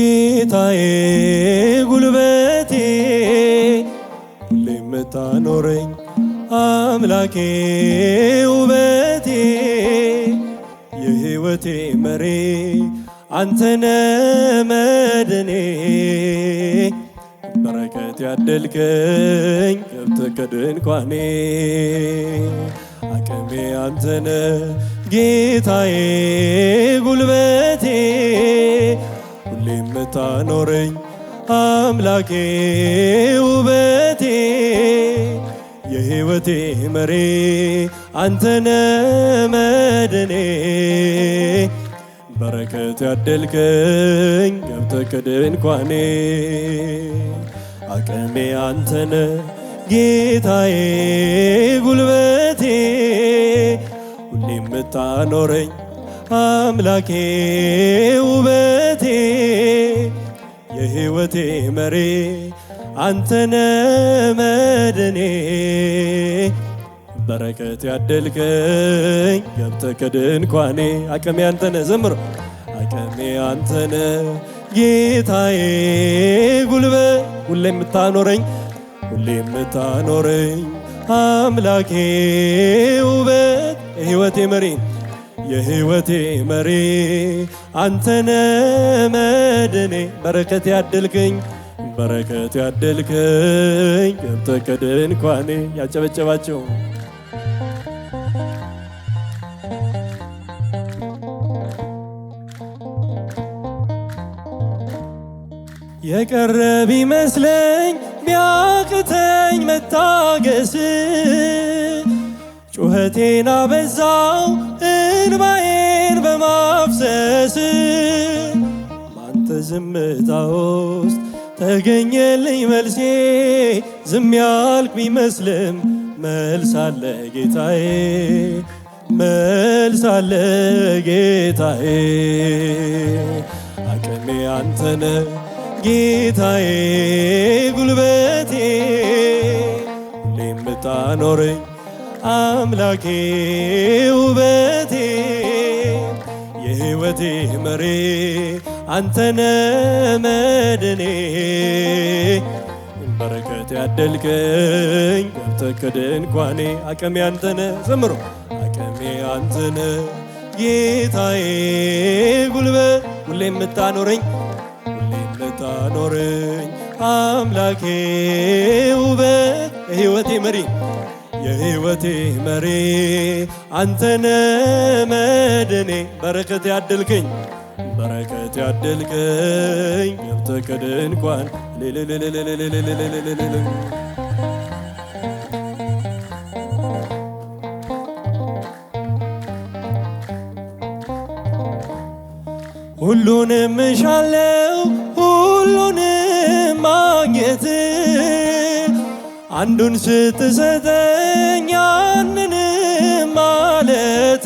ጌታዬ ጉልበቴ ሁሌ የምታኖረኝ አምላኬ ውበቴ የሕይወቴ መሪ አንተነ መድኔ በረከት ያደልከኝ ገብተህ ከድንኳኔ አቅሜ አንተነ ጌታዬ ጉልበቴ ሁሌ የምታኖረኝ አምላኬ ውበቴ የሕይወቴ መሪ አንተነ መድኔ በረከት ያደልከኝ ገብተህ ከድንኳኔ አቅሜ አንተነ ጌታዬ ጉልበቴ ሁሌ የምታኖረኝ አምላኬ ውበቴ የሕይወቴ መሪ አንተነ መድኔ በረከት ያደልከኝ ገብተህ ከድንኳኔ አቅሜ አንተነ ዘምሮ አቅሜ አንተነ ጌታዬ ጉልበት ሁሌ የምታኖረኝ አምላኬ ውበት የሕይወቴ መሪ አንተነ መድኔ በረከት ያደልከኝ ገብተህ ከድንኳኔ ያጨበጨባቸው የቀረ ቢመስለኝ ቢያቅተኝ መታገስ ጩኸቴን አበዛው እንባዬን በማፍሰስ ባንተ ዝምታ ውስጥ ተገኘልኝ መልሴ ዝም ያልክ ቢመስልም መልስ አለ ጌታዬ አቅሜ አንተነ ጌታዬ ጉልበቴ ሁሌ የምታኖረኝ አምላኬ ውበቴ የሕይወቴ መሪ አንተነ መድኔ በረከት ያደልከኝ ገብተህ ከድንኳኔ አቅሜ አንተነ ዘምሮ አቅሜ አንተነ ጌታዬ ጉልበት ሁሌ የምታኖረኝ አምላኬ ውበት የሕይወቴ መሪ አንተነ መድኔ በረከት ያደልከኝ ገብተህ ከድንኳን ሁሉንም እሻለው ሁሉንም ማግኘት አንዱን ስትሰጠኝ ያንንም ማለት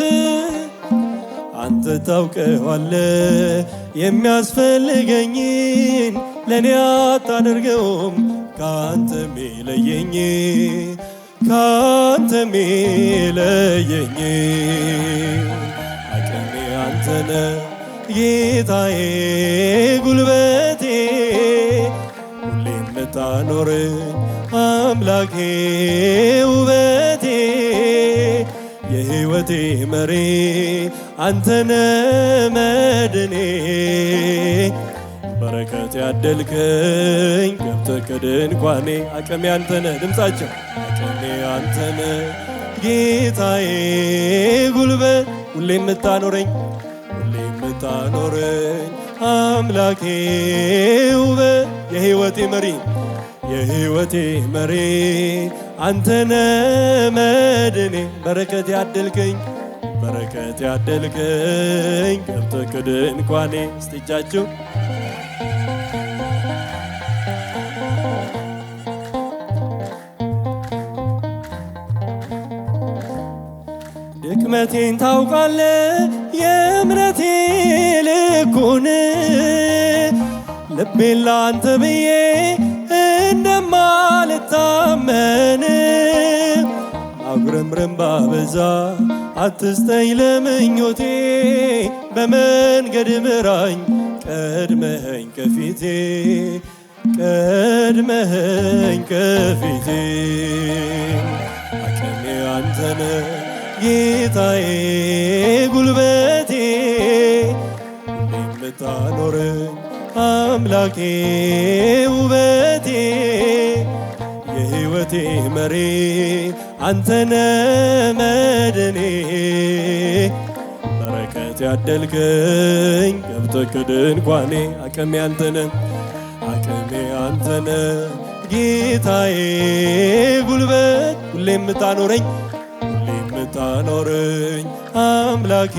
አንተ ታውቀዋለህ የሚያስፈልገኝን ለእኔ አታደርገውም ካንተ ሚለየኝ አቅሜ አንተነ ጌታዬ ጉልበቴ ሁሌ የምታኖረኝ አምላኬ ውበቴ የሕይወቴ መሪ አንተነ መድኔ በረከት ያደልከኝ ገብተህ ከድንኳኔ አቅሜ አንተነ ድምፃቸው አቅሜ አንተነ ጌታዬ ጉልበት ሁሌ የምታኖረኝ አምላኬ ውበት የሕይወቴ መሪ አንተነ መድኔ በረከት ያደልከኝ ገብተህ ከድንኳኔ እስቲጃችሁ ድክመቴን ታውቃለህ የእምነቴ ልኩን ልቤን ላንተ ብዬ እንደማልታመን ማጉረምረም ባበዛ አትስጠኝ ለምኞቴ በመንገድ ምራኝ ቀድመኸኝ ከፊቴ ቀድመኸኝ ከፊቴ አቅሜ አንተነ ጌታዬ ጉልበቴ የምታኖረኝ አምላኬ ውበቴ የሕይወቴ መሪ አንተነ መድኔ በረከት ያደልከኝ ገብተህ ከድንኳኔ አቅሜ አንተነ አቅሜ አንተነ ጌታዬ ጉልበት ሁሌ የምታኖረኝ ሁሌ የምታኖረኝ አምላኬ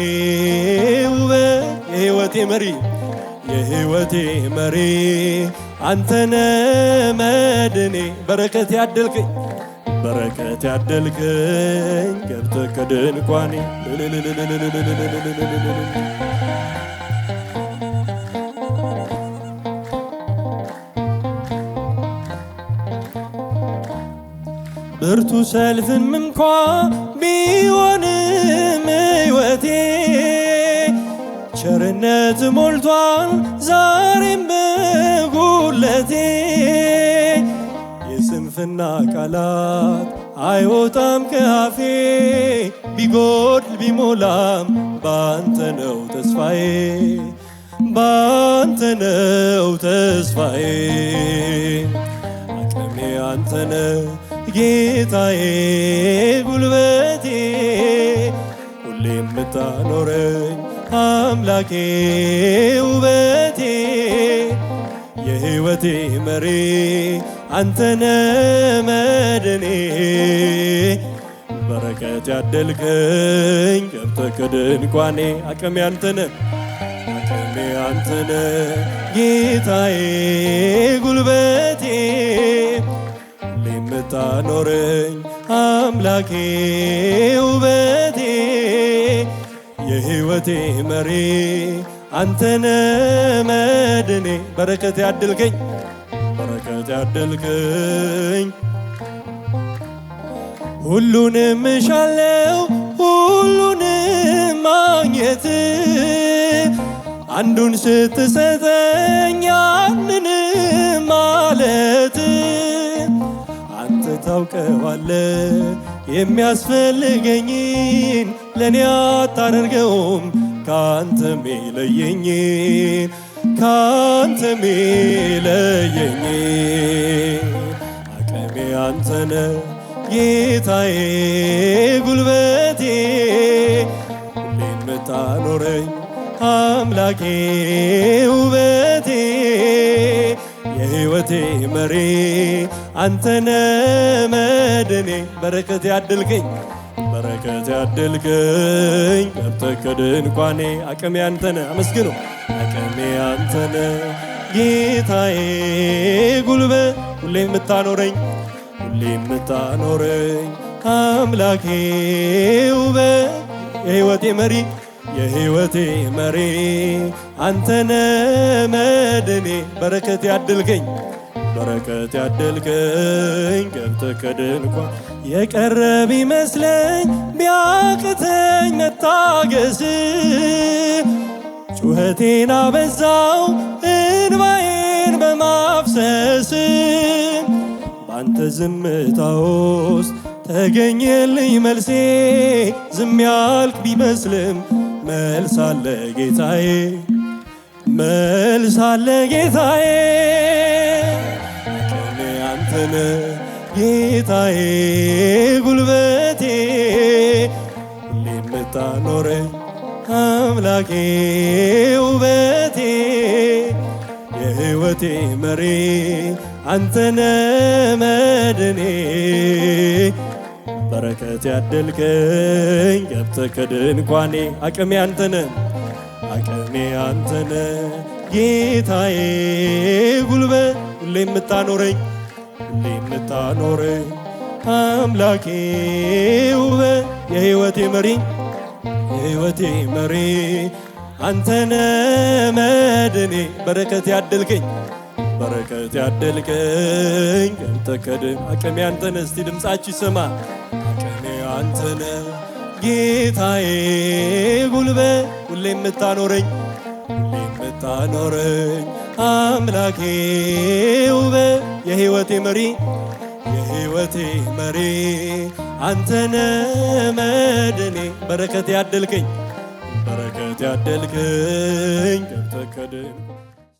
ውበት የሕይወቴ መሪ የሕይወቴ መሪ አንተነ መድኔ በረከት ያደልከኝ በረከት ያደልከኝ ገብተህ ከድንኳኔ ብርቱ ሰልፍም እንኳ ቢሆንም ሕይወቴ ቸርነት ሞልቷል ዛሬም በጉለቴ የስንፍና ቃላት አይወጣም ከአፌ ቢጎድል ቢሞላም ባንተ ነው ተስፋዬ ባንተ ነው ተስፋዬ አቅሜ አንተነ ጌታዬ ጉልበቴ ሁሌ የምታኖረኝ አምላኬ ውበቴ የሕይወቴ መሪ አንተነ መድኔ በረከት ያደልከኝ ገብተህ ከድንኳኔ አቅሜ አንተነ ጌታዬ ጉልበቴ የምታኖረኝ አምላኬ ውበቴ የሕይወቴ መሪ አንተነ መድኔ በረከት ያደልከኝ ሁሉንም እሻለው ሁሉንም ማግኘት አንዱን ስትሰጠኝ ያንን ማለት አንተ ታውቀዋለህ የሚያስፈልገኝን ለኔ አታደርገውም ካንተ ሚለየኝ አቅሜ አንተነ ጌታዬ ጉልበቴ ሁሌ የምታኖረኝ አምላኬ ውበቴ የሕይወቴ መሪ አንተነ መድኔ በረከት ያደልከኝ ገብተህ ከድንኳኔ አቅሜ አንተነ አመስግነው አቅሜ አንተነ ጌታዬ ጉልበት ሁሌ የምታኖረኝ አምላኬ ውበት የሕይወቴ መሪ አንተነ መድኔ በረከት ያደልከኝ ገብተህ ከድንኳን የቀረብ ይመስለኝ ቢያቅተኝ መታገስ ጩኸቴን አበዛው እንባዬን በማፍሰስ ባንተ ዝምታ ውስጥ ተገኘልኝ መልሴ ዝም ያልክ ቢመስልም መልስ አለ ጌታዬ አቅሜ አንተነ ጌታዬ ጉልበቴ ሁሌ የምታኖረኝ አምላኬ ውበቴ የሕይወቴ መሪ አንተነ መድኔ በረከት ያደልከኝ ገብተህ ከድንኳኔ አቅሜ አንተነ ጌታዬ ጉልበት ሁሌ የምታኖረኝ አምላኬ ውበት የሕይወቴ መሪ አንተነ መድኔ በረከት ያደልከኝ ገብተህ ከድንኳኔ አቅሜ አንተነ እስቲ ድምፃችሁ ይሰማ አቅሜ አንተነ ጌታዬ ጉልበት ሁሌ የምታኖረኝ ታኖረኝ አምላኬ ውበት የሕይወቴ መሪ የሕይወቴ መሪ አንተነ መድኔ በረከት ያደልከኝ ገብተህ ከደን